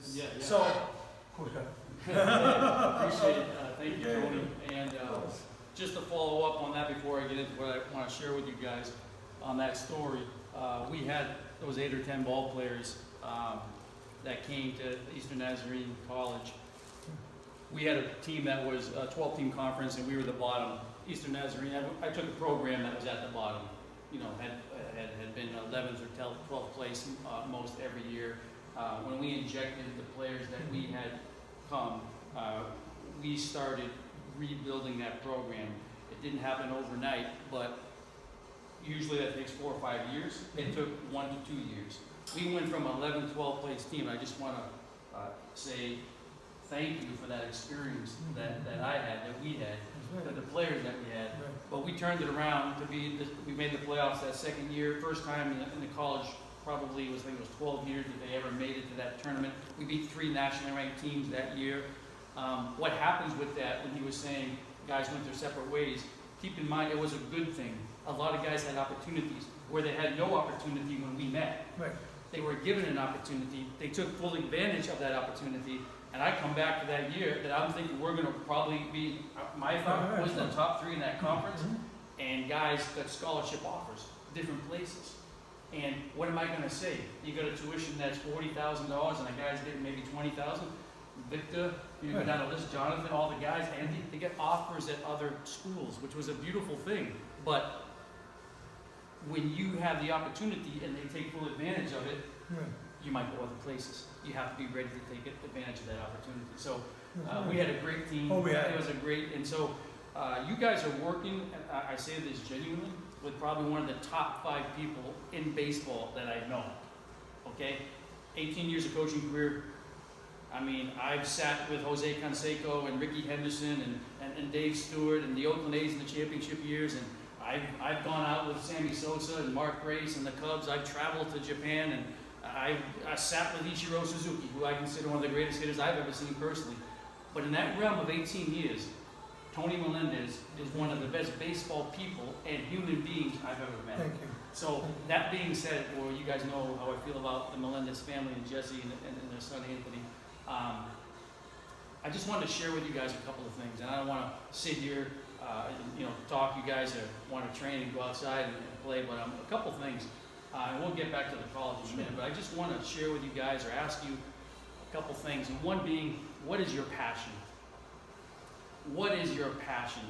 is. Yeah, yeah. So, cool, Appreciate it. Thank you, Tony. And just to follow up on that before I get into what I want to share with you guys on that story, we had those 8 or 10 ball players that came to Eastern Nazarene College. We had a team that was a 12-team conference, and we were the bottom. Eastern Nazarene, I took a program that was at the bottom. You know, had been 11th or 12th place most every year. When we injected the players that we had come, we started rebuilding that program. It didn't happen overnight, but usually that takes 4 or 5 years. It took 1 to 2 years. We went from 11th, 12th place team. I just want to say thank you for that experience that I had, that we had, the players that we had. But we turned it around to be, we made the playoffs that second year. First time in the college, probably I think it was 12 years that they ever made it to that tournament. We beat 3 nationally ranked teams that year. What happens with that, when he was saying guys went their separate ways, keep in mind it was a good thing. A lot of guys had opportunities where they had no opportunity when we met. Right. They were given an opportunity. They took full advantage of that opportunity. And I come back to that year that I'm thinking we're going to probably be, my thought was the top 3 in that conference. And guys got scholarship offers, different places. And what am I going to say? You got a tuition that's $40,000 and a guy's getting maybe $20,000. Victor, you go down the list, Jonathan, all the guys, Andy, they get offers at other schools, which was a beautiful thing. But when you have the opportunity and they take full advantage of it, you might go other places. You have to be ready to take advantage of that opportunity. So we had a great team. It was a great, and so you guys are working, I say this genuinely, with probably one of the top 5 people in baseball that I know. Okay? 18 years of coaching career. I mean, I've sat with Jose Canseco and Ricky Henderson and Dave Stewart and the Oakland A's in the championship years, and I've gone out with Sammy Sosa and Mark Grace and the Cubs. I've traveled to Japan, and I sat with Ichiro Suzuki, who I consider one of the greatest hitters I've ever seen personally. But in that realm of 18 years, Tony Melendez is one of the best baseball people and human beings I've ever met. Thank you. So that being said, well, you guys know how I feel about the Melendez family and Jesse and their son Anthony. I just wanted to share with you guys a couple of things, and I don't want to sit here, talk. You guys want to train and go outside and play, but a couple of things. And we'll get back to the college in a minute, but I just want to share with you guys or ask you a couple things. And one being, what is your passion? What is your passion?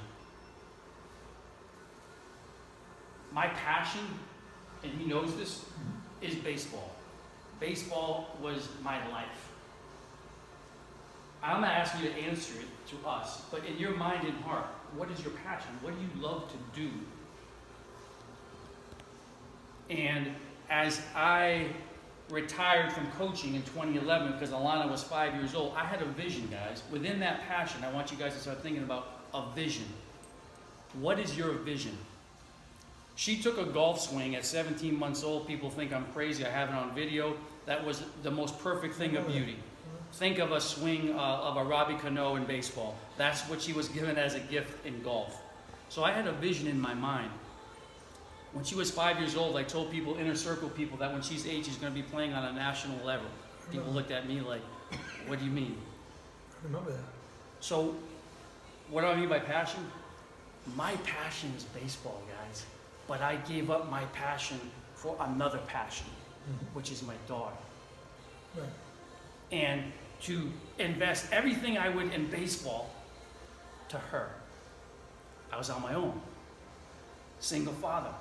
My passion, and he knows this, is baseball. Baseball was my life. I'm not asking you to answer it to us, but in your mind and heart, what is your passion? What do you love to do? And as I retired from coaching in 2011, because Alana was 5 years old, I had a vision, guys. Within that passion, I want you guys to start thinking about a vision. What is your vision? She took a golf swing at 17 months old. People think I'm crazy. I have it on video. That was the most perfect thing of beauty. Think of a swing of a Robbie Cano in baseball. That's what she was given as a gift in golf. So I had a vision in my mind. When she was 5 years old, I told people, inner circle people, that when she's 8, she's going to be playing on a national level. People looked at me like, what do you mean? I remember that. So what do I mean by passion? My passion is baseball, guys. But I gave up my passion for another passion, which is my daughter. Right. And to invest everything I would in baseball to her. I was on my own. Single father.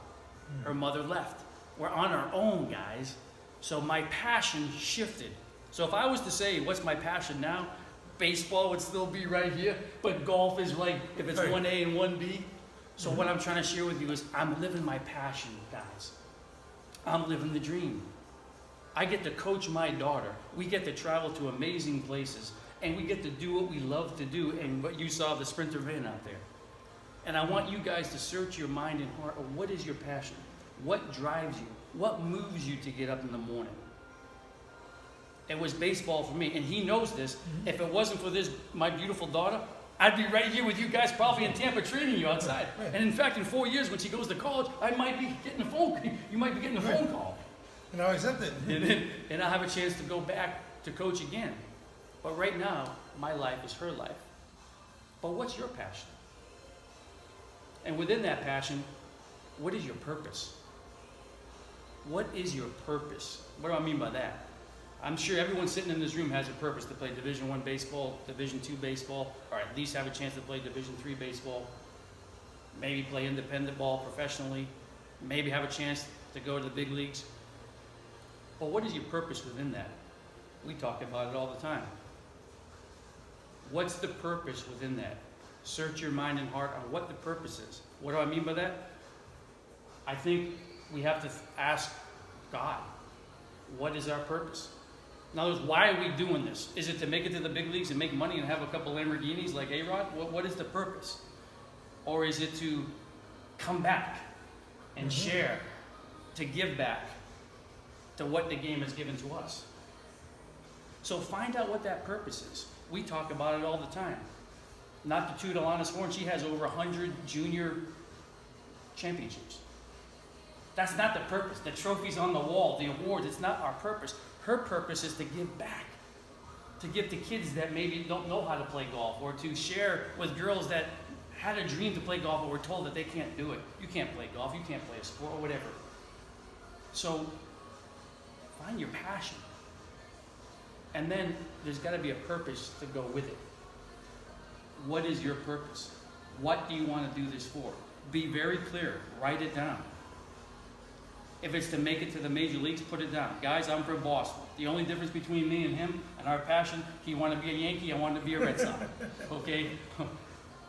Her mother left. We're on our own, guys. So my passion shifted. So if I was to say, what's my passion now? Baseball would still be right here, but golf is like, if it's 1A and 1B. So what I'm trying to share with you is I'm living my passion, guys. I'm living the dream. I get to coach my daughter. We get to travel to amazing places, and we get to do what we love to do, and what you saw, the Sprinter van out there. And I want you guys to search your mind and heart of what is your passion? What drives you? What moves you to get up in the morning? It was baseball for me, and he knows this. If it wasn't for this, my beautiful daughter, I'd be right here with you guys, probably in Tampa, training you outside. And in fact, in 4 years, when she goes to college, I might be getting a phone. You might be getting a phone call. And I accepted. And I'll have a chance to go back to coach again. But right now, my life is her life. But what's your passion? And within that passion, what is your purpose? What is your purpose? What do I mean by that? I'm sure everyone sitting in this room has a purpose to play Division I baseball, Division II baseball, or at least have a chance to play Division III baseball, maybe play independent ball professionally, maybe have a chance to go to the big leagues. But what is your purpose within that? We talk about it all the time. What's the purpose within that? Search your mind and heart on what the purpose is. What do I mean by that? I think we have to ask God, what is our purpose? In other words, why are we doing this? Is it to make it to the big leagues and make money and have a couple Lamborghinis like A-Rod? What is the purpose? Or is it to come back and share, to give back to what the game has given to us? So find out what that purpose is. We talk about it all the time. Not to toot Alana's horn, she has over 100 junior championships. That's not the purpose. The trophies on the wall, the awards, it's not our purpose. Her purpose is to give back, to give to kids that maybe don't know how to play golf, or to share with girls that had a dream to play golf but were told that they can't do it. You can't play golf, you can't play a sport, or whatever. So find your passion. And then there's got to be a purpose to go with it. What is your purpose? What do you want to do this for? Be very clear. Write it down. If it's to make it to the major leagues, put it down. Guys, I'm from Boston. The only difference between me and him and our passion, he wanted to be a Yankee, I wanted to be a Red Sox. Okay?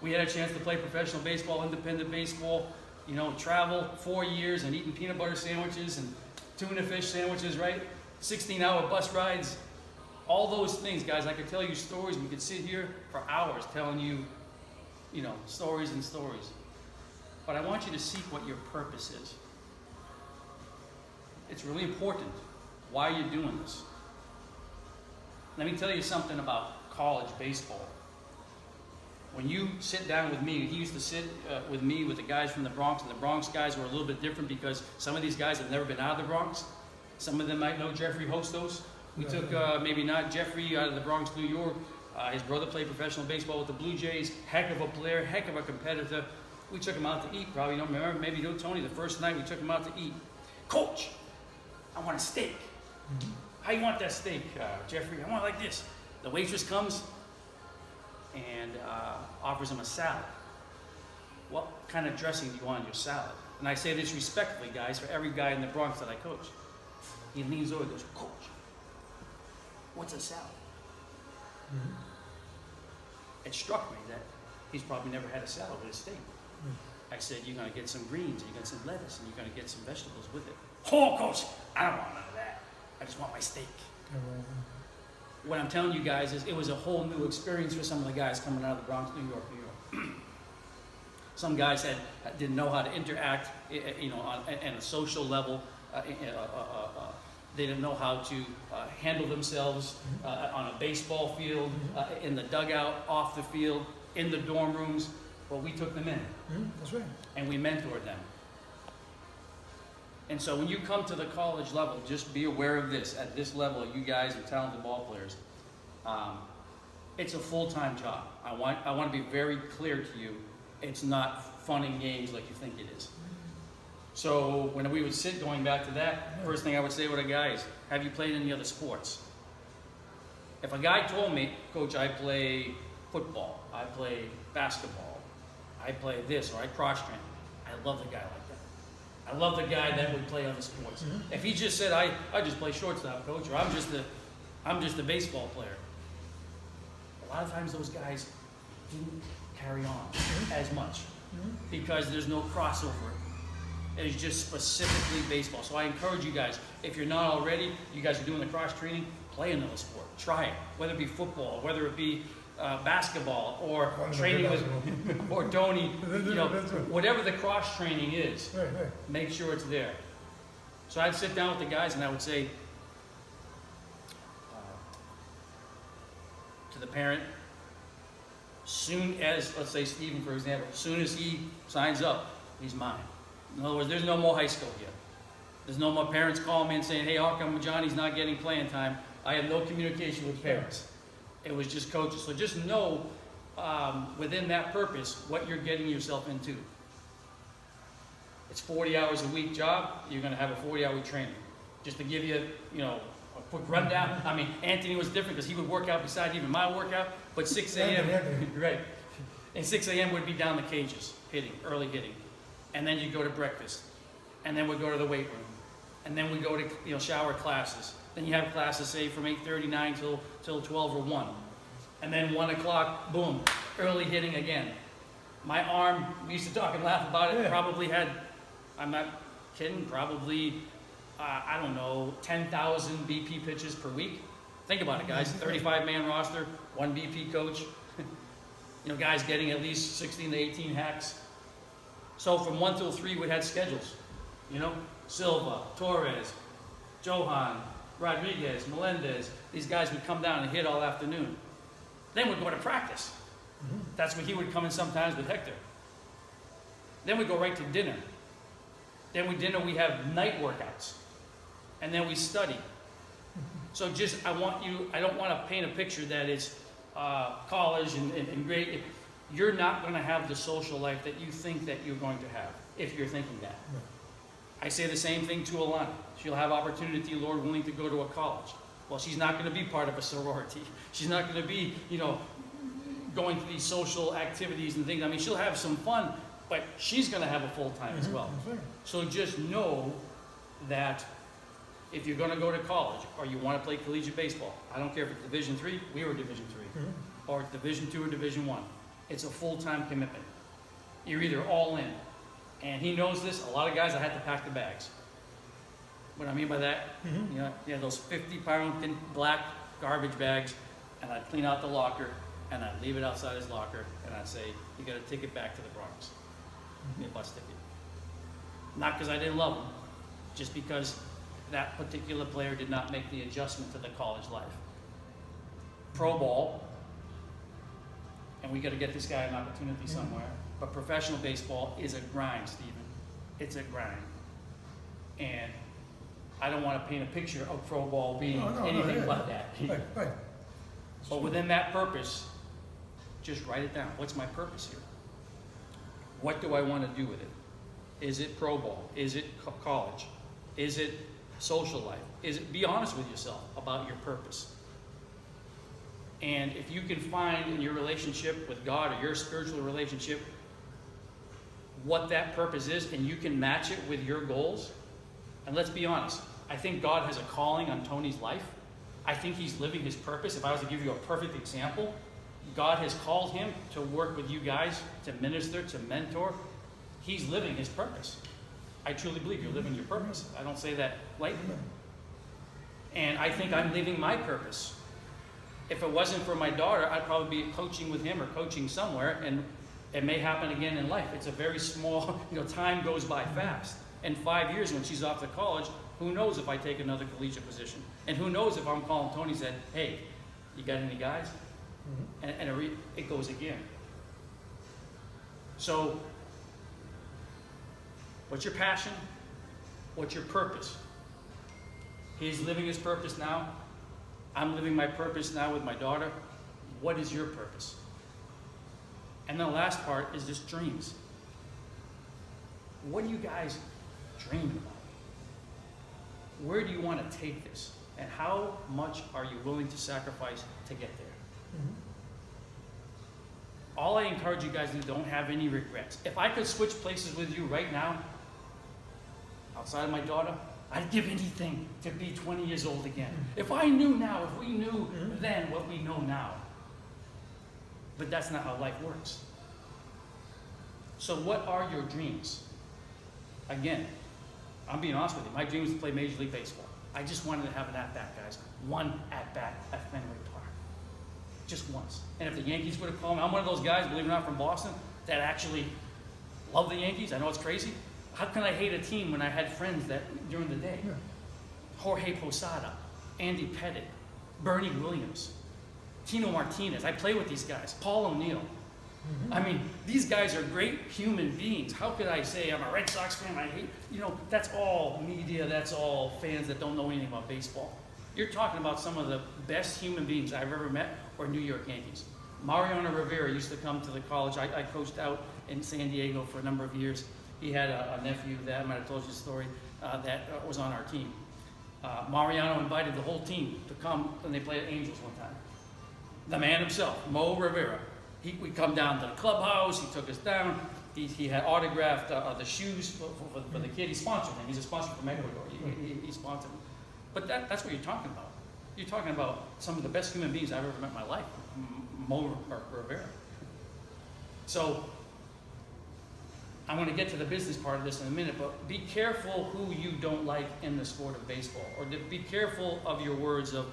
We had a chance to play professional baseball, independent baseball, travel 4 years and eating peanut butter sandwiches and tuna fish sandwiches, right? 16-hour bus rides. All those things, guys, I could tell you stories. We could sit here for hours telling you, stories and stories. But I want you to seek what your purpose is. It's really important why you're doing this. Let me tell you something about college baseball. When you sit down with me, he used to sit with me with the guys from the Bronx, and the Bronx guys were a little bit different because some of these guys have never been out of the Bronx. Some of them might know Jeffrey Hostos. We took, maybe not Jeffrey out of the Bronx, New York. His brother played professional baseball with the Blue Jays. Heck of a player, heck of a competitor. We took him out to eat. Probably don't remember, maybe you know Tony, the first night we took him out to eat. Coach, I want a steak. How you want that steak, Jeffrey? I want it like this. The waitress comes and offers him a salad. What kind of dressing do you want on your salad? And I say this respectfully, guys, for every guy in the Bronx that I coach. He leans over and goes, Coach, what's a salad? It struck me that he's probably never had a salad with a steak. I said, you're going to get some greens, and you're going to get some lettuce, and you're going to get some vegetables with it. Oh, Coach, I don't want none of that. I just want my steak. What I'm telling you guys is it was a whole new experience for some of the guys coming out of the Bronx, New York. Some guys didn't know how to interact, on a social level. They didn't know how to handle themselves on a baseball field, in the dugout, off the field, in the dorm rooms. But we took them in. That's right. And we mentored them. And so when you come to the college level, just be aware of this. At this level, you guys are talented ball players. It's a full-time job. I want to be very clear to you. It's not fun and games like you think it is. So when we would sit, going back to that, first thing I would say with a guy is, have you played any other sports? If a guy told me, Coach, I play football, I play basketball, I play this, or I cross-train, I love the guy like that. I love the guy that would play other sports. If he just said, I just play shortstop, Coach, or I'm just a baseball player, a lot of times those guys didn't carry on as much because there's no crossover. It's just specifically baseball. So I encourage you guys, if you're not already, you guys are doing the cross training, play another sport. Try it, whether it be football, whether it be basketball, or training with, or Tony, whatever the cross training is, make sure it's there. So I'd sit down with the guys and I would say to the parent, soon as, let's say Stephen, for example, as soon as he signs up, he's mine. In other words, there's no more high school here. There's no more parents calling me and saying, hey, how come Johnny's not getting playing time? I have no communication with parents. It was just coaches. So just know within that purpose what you're getting yourself into. It's 40 hours a week job. You're going to have a 40-hour week training. Just to give you, a quick rundown. I mean, Anthony was different because he would work out beside even my workout. But 6 a.m. right, and 6 a.m. would be down the cages, early hitting, and then you go to breakfast, and then we go to the weight room, and then we go to shower classes. Then you have classes say from 8:39 till 12 or 1, and then 1 o'clock, boom, early hitting again. My arm, we used to talk and laugh about it. Yeah. Probably had, I'm not kidding, probably 10,000 BP pitches per week. Think about it, guys. 35-man roster, 1 BP coach. Guys getting at least 16 to 18 hacks. So from 1 till 3, we had schedules. Silva, Torres, Johan, Rodriguez, Melendez. These guys would come down and hit all afternoon. Then we'd go to practice. That's when he would come in sometimes with Hector. Then we'd go right to dinner. Then we have night workouts. And then we study. So I don't want to paint a picture that it's college and great. You're not going to have the social life that you think that you're going to have, if you're thinking that. No. I say the same thing to Alana. She'll have opportunity, Lord willing, to go to a college. Well, she's not going to be part of a sorority. She's not going to be, going to these social activities and things. I mean, she'll have some fun, but she's going to have a full-time as well. So just know that if you're going to go to college or you want to play collegiate baseball, I don't care if it's Division III, we were Division III, or it's Division II or Division I, it's a full-time commitment. You're either all in. And he knows this. A lot of guys, I had to pack the bags. What I mean by that, those 50-pound thin black garbage bags, and I'd clean out the locker, and I'd leave it outside his locker, and I'd say, you got to take it back to the Bronx. Give me a bus ticket. Not because I didn't love him, just because that particular player did not make the adjustment to the college life. Pro ball, and we got to get this guy an opportunity somewhere. But professional baseball is a grind, Stephen. It's a grind. And I don't want to paint a picture of pro ball being anything but that. Right. But within that purpose, just write it down. What's my purpose here? What do I want to do with it? Is it pro ball? Is it college? Is it social life? Be honest with yourself about your purpose. And if you can find in your relationship with God or your spiritual relationship what that purpose is, and you can match it with your goals, and let's be honest, I think God has a calling on Tony's life. I think he's living his purpose. If I was to give you a perfect example, God has called him to work with you guys, to minister, to mentor. He's living his purpose. I truly believe you're living your purpose. I don't say that lightly. And I think I'm living my purpose. If it wasn't for my daughter, I'd probably be coaching with him or coaching somewhere, and it may happen again in life. It's a very small, time goes by fast. In 5 years, when she's off to college, who knows if I take another collegiate position? And who knows if I'm calling Tony and said, hey, you got any guys? And it goes again. So, what's your passion? What's your purpose? He's living his purpose now. I'm living my purpose now with my daughter. What is your purpose? And the last part is just dreams. What do you guys dream about? Where do you want to take this? And how much are you willing to sacrifice to get there? All I encourage you guys to do, don't have any regrets. If I could switch places with you right now, outside of my daughter, I'd give anything to be 20 years old again. If I knew now, if we knew then what we know now. But that's not how life works. So what are your dreams? Again, I'm being honest with you. My dream was to play Major League Baseball. I just wanted to have an at-bat, guys. One at-bat at Fenway Park. Just once. And if the Yankees would have called me, I'm one of those guys, believe it or not, from Boston, that actually love the Yankees. I know it's crazy. How can I hate a team when I had friends that during the day? Jorge Posada, Andy Pettit, Bernie Williams, Tino Martinez. I play with these guys. Paul O'Neill. Mm-hmm. I mean, these guys are great human beings. How could I say I'm a Red Sox fan? I hate, that's all media, that's all fans that don't know anything about baseball. You're talking about some of the best human beings I've ever met or New York Yankees. Mariano Rivera used to come to the college. I coached out in San Diego for a number of years. He had a nephew that I might have told you the story that was on our team. Mariano invited the whole team to come when they played Angels one time. The man himself, Mo Rivera. We come down to the clubhouse. He took us down. He had autographed the shoes for the kid. He sponsored him. He's a sponsor from Ecuador. He sponsored him. But that's what you're talking about. You're talking about some of the best human beings I've ever met in my life, Mo Rivera. So I'm going to get to the business part of this in a minute, but be careful who you don't like in the sport of baseball. Or be careful of your words of,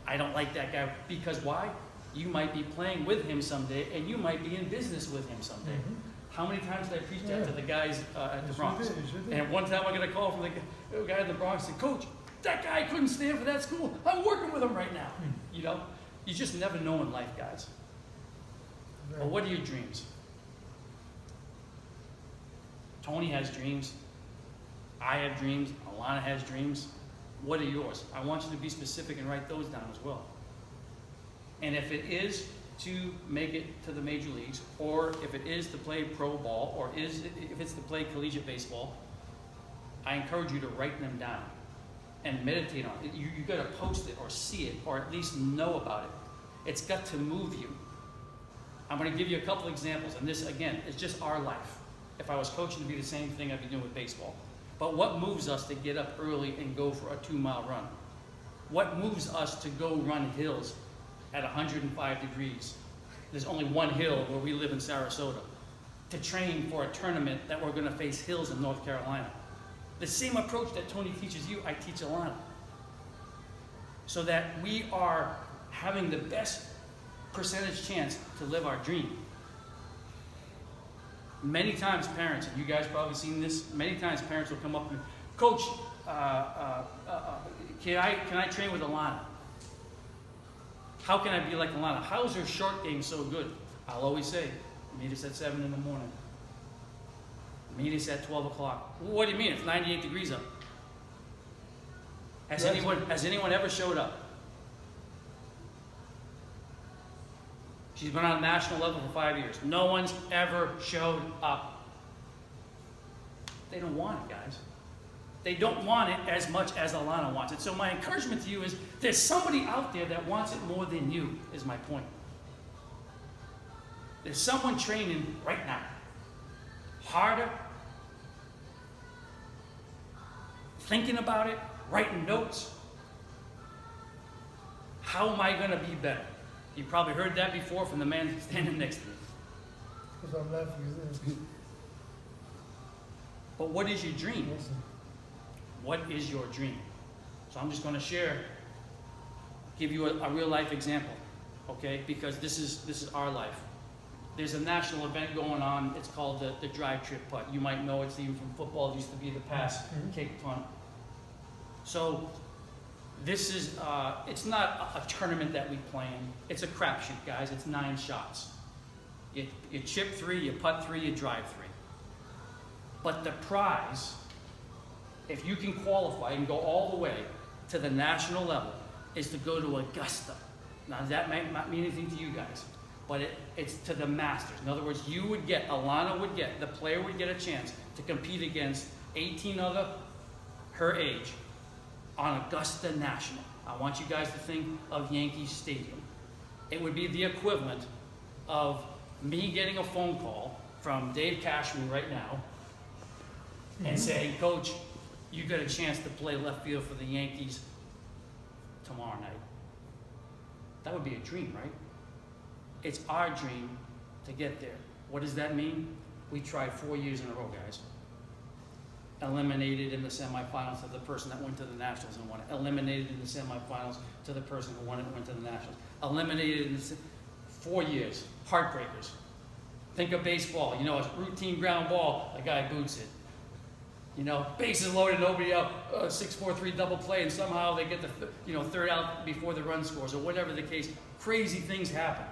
I don't like that guy. Because why? You might be playing with him someday, and you might be in business with him someday. Mm-hmm. How many times did I preach that to the guys at the Yes, Bronx? you did. And one time I got a call from the guy in the Bronx and said, Coach, that guy couldn't stand for that school. I'm working with him right now. You just never know in life, guys. Right. But what are your dreams? Tony has dreams. I have dreams. Alana has dreams. What are yours? I want you to be specific and write those down as well. And if it is to make it to the major leagues, or if it is to play pro ball, or if it's to play collegiate baseball, I encourage you to write them down and meditate on it. You got to post it or see it, or at least know about it. It's got to move you. I'm going to give you a couple examples, and this, again, is just our life. If I was coaching, to be the same thing I'd be doing with baseball. But what moves us to get up early and go for a 2-mile run? What moves us to go run hills at 105 degrees? There's only one hill where we live in Sarasota. To train for a tournament that we're going to face hills in North Carolina. The same approach that Tony teaches you, I teach Alana. So that we are having the best percentage chance to live our dream. Many times parents, and you guys probably seen this, many times parents will come up and, Coach, can I train with Alana? How can I be like Alana? How is her short game so good? I'll always say, meet us at 7 in the morning. Meet us at 12 o'clock. What do you mean? It's 98 degrees up. Has anyone ever showed up? She's been on a national level for 5 years. No one's ever showed up. They don't want it, guys. They don't want it as much as Alana wants it. So my encouragement to you is, there's somebody out there that wants it more than you, is my point. There's someone training right now. Harder. Thinking about it. Writing notes. How am I going to be better? You probably heard that before from the man standing next to me. Because I'm laughing. But what is your dream? Listen. What is your dream? So I'm just going to give you a real life example, okay? Because this is our life. There's a national event going on. It's called the drive trip putt. You might know it's even from football. It used to be the pass, kick, punt. So this is, it's not a tournament that we play in. It's a crapshoot, guys. It's 9 shots. You chip 3, you putt 3, you drive 3. But the prize, if you can qualify and go all the way to the national level, is to go to Augusta. Now, that might not mean anything to you guys, but it's to the Masters. In other words, Alana would get, the player would get a chance to compete against 18 other her age on Augusta National. I want you guys to think of Yankee Stadium. It would be the equivalent of me getting a phone call from Dave Cashman right now and saying, Coach, you got a chance to play left field for the Yankees tomorrow night. That would be a dream, right? It's our dream to get there. What does that mean? We tried 4 years in a row, guys. Eliminated in the semifinals to the person that went to the Nationals and won it. Eliminated in the semifinals to the person who won it and went to the Nationals. Eliminated in 4 years. Heartbreakers. Think of baseball. You know, it's routine ground ball. A guy boots it. You know, bases loaded, nobody out, 6-4-3 double play, and somehow they get the third out before the run scores, or whatever the case. Crazy things happen.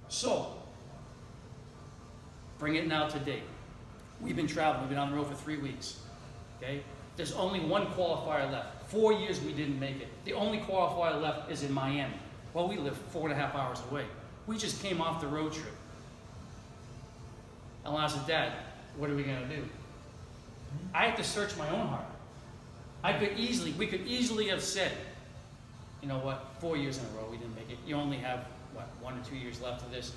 So, Bring it now to date. We've been traveling. We've been on the road for 3 weeks. Okay? There's only one qualifier left. 4 years we didn't make it. The only qualifier left is in Miami. Well, we live 4.5 hours away. We just came off the road trip. And I said, Dad, what are we going to do? I had to search my own heart. We could easily have said, you know what, 4 years in a row we didn't make it. You only have, 1 or 2 years left of this.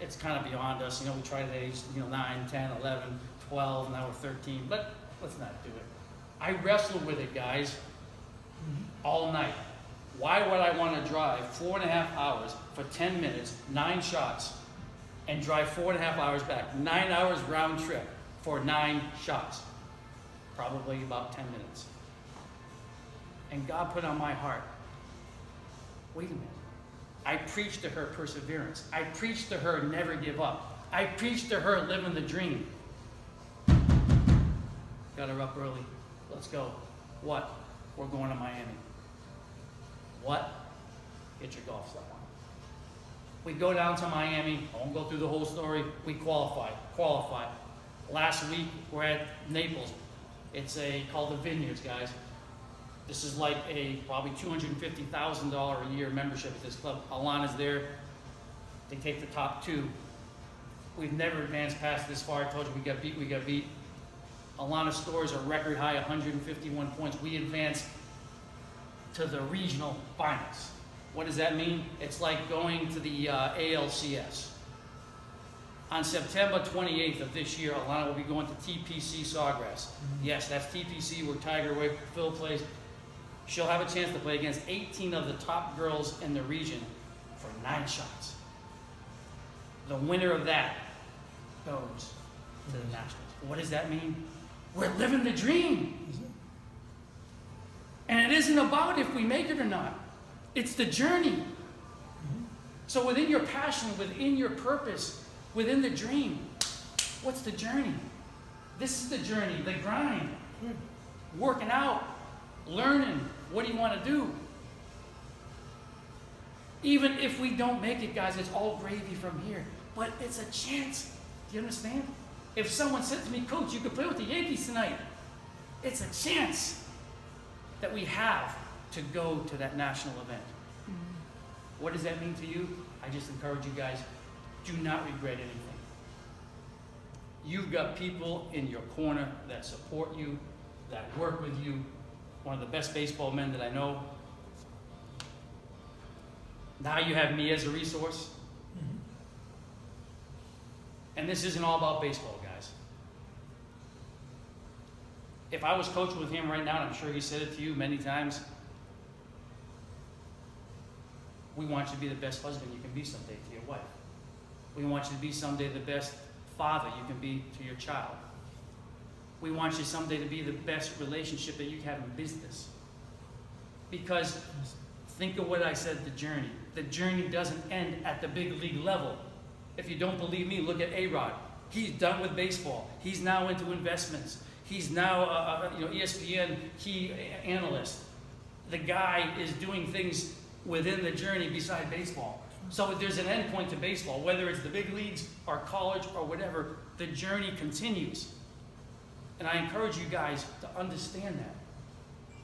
It's kind of beyond us. We tried at age, 9, 10, 11, 12, now we're 13. But let's not do it. I wrestled with it, guys, all night. Why would I want to drive 4.5 hours for 10 minutes, 9 shots, and drive 4.5 hours back? 9 hours round trip for 9 shots. Probably about 10 minutes. And God put on my heart, wait a minute. I preached to her perseverance. I preached to her never give up. I preached to her living the dream. Got her up early. Let's go. What? We're going to Miami. What? Get your golf stuff on. We go down to Miami. I won't go through the whole story. We qualify. Last week, we're at Naples. It's called the Vineyards, guys. This is like a probably $250,000 a year membership at this club. Alana's there. They take the top 2. We've never advanced past this far. I told you we got beat. Alana scores a record high 151 points. We advanced to the regional finals. What does that mean? It's like going to the ALCS. On September 28th of this year, Alana will be going to TPC Sawgrass. Yes, that's TPC where Tiger Woods, Phil plays. She'll have a chance to play against 18 of the top girls in the region for 9 shots. The winner of that goes to the Nationals. What does that mean? We're living the dream. And it isn't about if we make it or not. It's the journey. So within your passion, within your purpose, within the dream, what's the journey? This is the journey, the grind. Working out, learning, what do you want to do? Even if we don't make it, guys, it's all gravy from here. But it's a chance. Do you understand? If someone said to me, Coach, you could play with the Yankees tonight, it's a chance that we have to go to that national event. What does that mean to you? I just encourage you guys, do not regret anything. You've got people in your corner that support you, that work with you. One of the best baseball men that I know. Now you have me as a resource. And this isn't all about baseball, guys. If I was coaching with him right now, and I'm sure he said it to you many times, we want you to be the best husband you can be someday to your wife. We want you to be someday the best father you can be to your child. We want you someday to be the best relationship that you can have in business. Because think of what I said, the journey. The journey doesn't end at the big league level. If you don't believe me, look at A-Rod. He's done with baseball. He's now into investments. He's now ESPN key analyst. The guy is doing things within the journey beside baseball. So there's an end point to baseball, whether it's the big leagues or college or whatever, the journey continues. And I encourage you guys to understand that.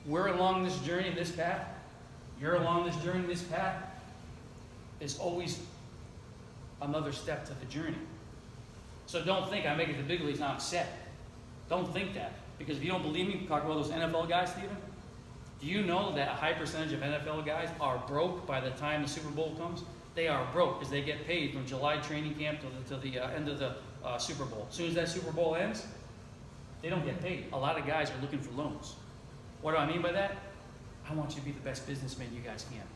We're along this journey, this path. You're along this journey, this path. There's always another step to the journey. So don't think I make it to the big leagues, now I'm set. Don't think that. Because if you don't believe me, talk about those NFL guys, Stephen. Do you know that a high percentage of NFL guys are broke by the time the Super Bowl comes? They are broke because they get paid from July training camp to the end of the Super Bowl. As soon as that Super Bowl ends, they don't get paid. A lot of guys are looking for loans. What do I mean by that? I want you to be the best businessman you guys can.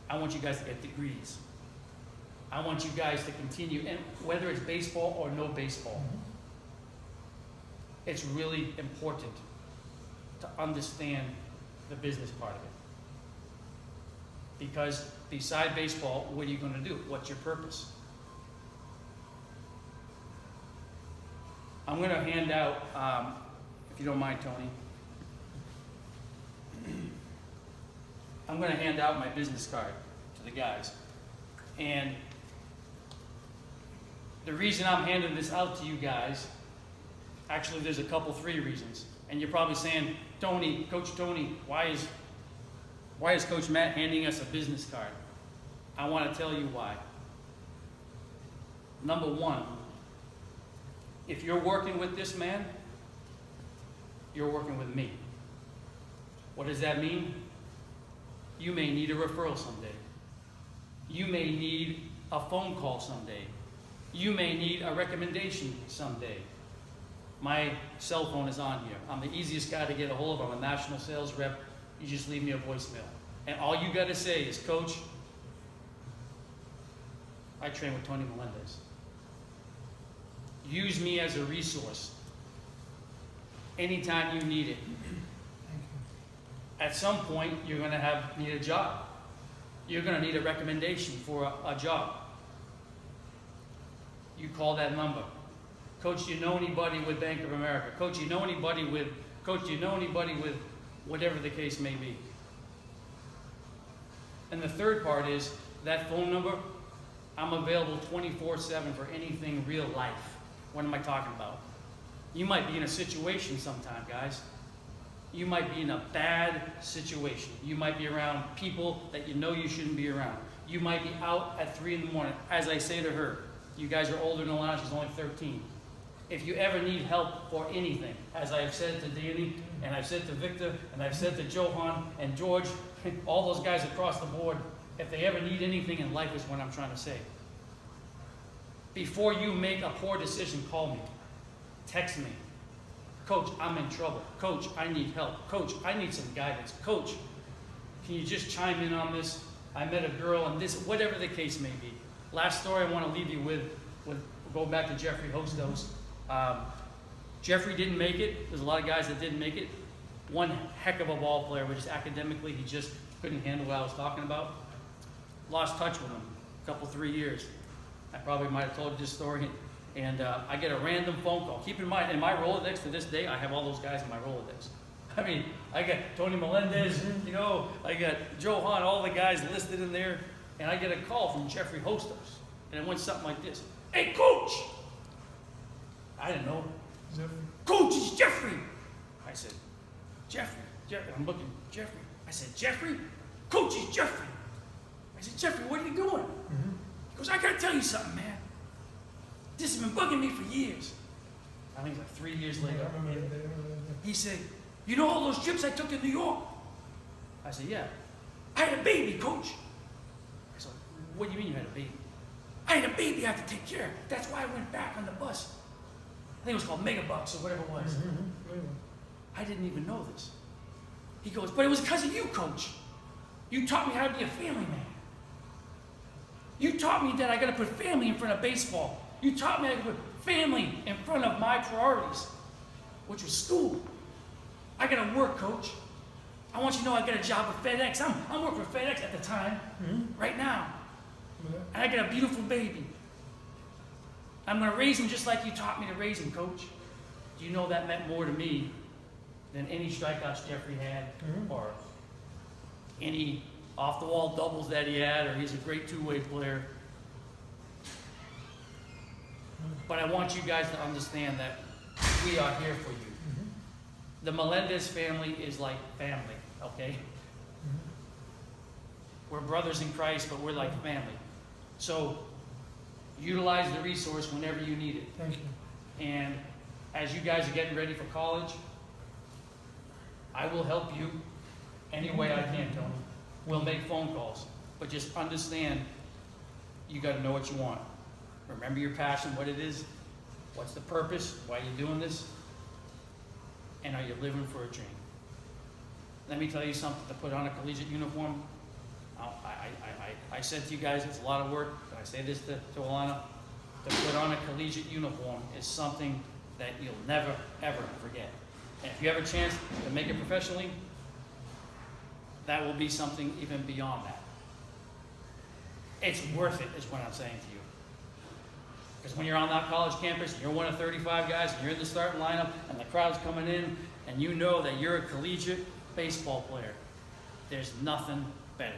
I want you guys to get degrees. I want you guys to continue, and whether it's baseball or no baseball, it's really important to understand the business part of it. Because beside baseball, what are you going to do? What's your purpose? I'm going to hand out, if you don't mind, Tony, I'm going to hand out my business card to the guys. And The reason I'm handing this out to you guys, actually there's a couple, 3 reasons. And you're probably saying, Tony, Coach Tony, why is Coach Matt handing us a business card? I want to tell you why. Number 1, if you're working with this man, you're working with me. What does that mean? You may need a referral someday. You may need a phone call someday. You may need a recommendation someday. My cell phone is on here. I'm the easiest guy to get a hold of. I'm a national sales rep. You just leave me a voicemail. And all you got to say is, Coach, I train with Tony Melendez. Use me as a resource anytime you need it. At some point, you're going to need a job. You're going to need a recommendation for a job. You call that number. Coach, do you know anybody with Bank of America? Coach, do you know anybody with whatever the case may be? And the third part is that phone number, I'm available 24/7 for anything real life. What am I talking about? You might be in a situation sometime, guys. You might be in a bad situation. You might be around people that you know you shouldn't be around. You might be out at 3 in the morning. As I say to her, you guys are older than Alana, she's only 13. If you ever need help for anything, as I've said to Danny, and I've said to Victor, and I've said to Johan and George, all those guys across the board, if they ever need anything in life is what I'm trying to say. Before you make a poor decision, call me. Text me. Coach, I'm in trouble. Coach, I need help. Coach, I need some guidance. Coach, can you just chime in on this? I met a girl and this, whatever the case may be. Last story I want to leave you with going back to Jeffrey Hostos. Jeffrey didn't make it. There's a lot of guys that didn't make it. One heck of a ball player, but just academically, he just couldn't handle what I was talking about. Lost touch with him a couple, 3 years. I probably might have told you this story. And I get a random phone call. Keep in mind, in my Rolodex to this day, I have all those guys in my Rolodex. I mean, I got Tony Melendez, you know, I got Johan, all the guys listed in there. And I get a call from Jeffrey Hostos. And it went something like this. Hey, Coach! I didn't know. Coach, it's Jeffrey! I said, Jeffrey. I'm looking, Jeffrey. I said, Jeffrey? Coach, it's Jeffrey. I said, Jeffrey, what are you doing? He goes, I gotta tell you something, man. This has been bugging me for years. I think like 3 years later. He said, you know all those trips I took to New York? I said, yeah. I had a baby, Coach. I said, what do you mean you had a baby? I had a baby I had to take care of. That's why I went back on the bus. I think it was called Megabucks or whatever it was. I didn't even know this. He goes, but it was because of you, Coach. You taught me how to be a family man. You taught me that I got to put family in front of baseball. You taught me I could put family in front of my priorities, which was school. I got to work, Coach. I want you to know I got a job with FedEx. I'm working for FedEx at the time, right now. And I got a beautiful baby. I'm going to raise him just like you taught me to raise him, Coach. Do you know that meant more to me than any strikeouts Jeffrey had or any off-the-wall doubles that he had, or he's a great two-way player. But I want you guys to understand that we are here for you. The Melendez family is like family, okay? We're brothers in Christ, but we're like family. So utilize the resource whenever you need it. Thank you. And as you guys are getting ready for college, I will help you any way I can, Tony. We'll make phone calls, but just understand you got to know what you want. Remember your passion, what it is, what's the purpose, why you're doing this, and are you living for a dream? Let me tell you something, to put on a collegiate uniform, I said to you guys, it's a lot of work, but I say this to Alana, to put on a collegiate uniform is something that you'll never, ever forget. And if you have a chance to make it professionally, that will be something even beyond that. It's worth it, is what I'm saying to you. Because when you're on that college campus, and you're one of 35 guys, and you're in the starting lineup, and the crowd's coming in, and you know that you're a collegiate baseball player, there's nothing better.